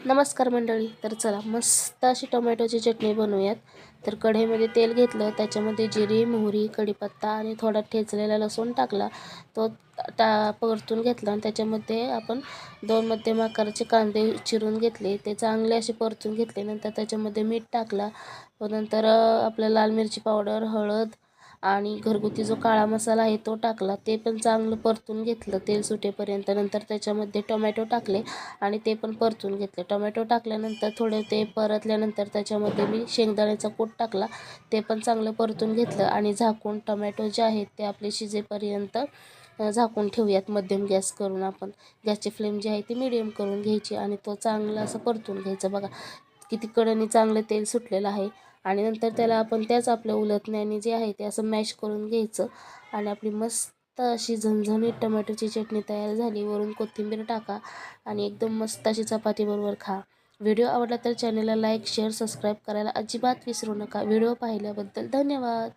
नमस्कार मंडळी. तर चला मस्त अशी टोमॅटोची चटणी बनवूयात. तर कढईमध्ये तेल घेतलं, त्याच्यामध्ये जिरी, मोहरी, कढीपत्ता आणि थोडा ठेचलेला लसूण टाकला. तो परतून घेतला आणि त्याच्यामध्ये आपण 2 मध्यम आकाराचे कांदे चिरून घेतले, ते चांगले असे परतून घेतले. नंतर त्याच्यामध्ये मीठ टाकला व नंतर आपलं लाल मिरची पावडर, हळद आणि घरगुती जो काळा मसाला आहे तो टाकला. ते पण चांगलं परतून घेतलं तेल सुटेपर्यंत. नंतर त्याच्यामध्ये टोमॅटो टाकले आणि ते पण परतून घेतले. टोमॅटो टाकल्यानंतर थोडे ते परतल्यानंतर त्याच्यामध्ये मी शेंगदाण्याचा कूट टाकला, ते पण चांगलं परतून घेतलं आणि झाकून टोमॅटो जे आहेत ते आपले शिजेपर्यंत झाकून ठेवूयात. मध्यम गॅस करून आपण गॅसची फ्लेम जी आहे ती मिडियम करून घ्यायची आणि तो चांगला असं परतून घ्यायचं. बघा किती कडेने चांगलं तेल सुटलेलं आहे. आणि नंतर त्याला आपण त्याच आपल्या उलटण्याने जे आहे ते असं मॅश करून घ्यायचं आणि आपली मस्त अशी झणझणीत टोमॅटोची चटणी तयार झाली. वरून कोथिंबीर टाका आणि एकदम मस्त अशी चपातीबरोबर खा. व्हिडिओ आवडला तर चॅनलला लाईक, शेअर, सबस्क्राईब करायला अजिबात विसरू नका. व्हिडिओ पाहिल्याबद्दल धन्यवाद.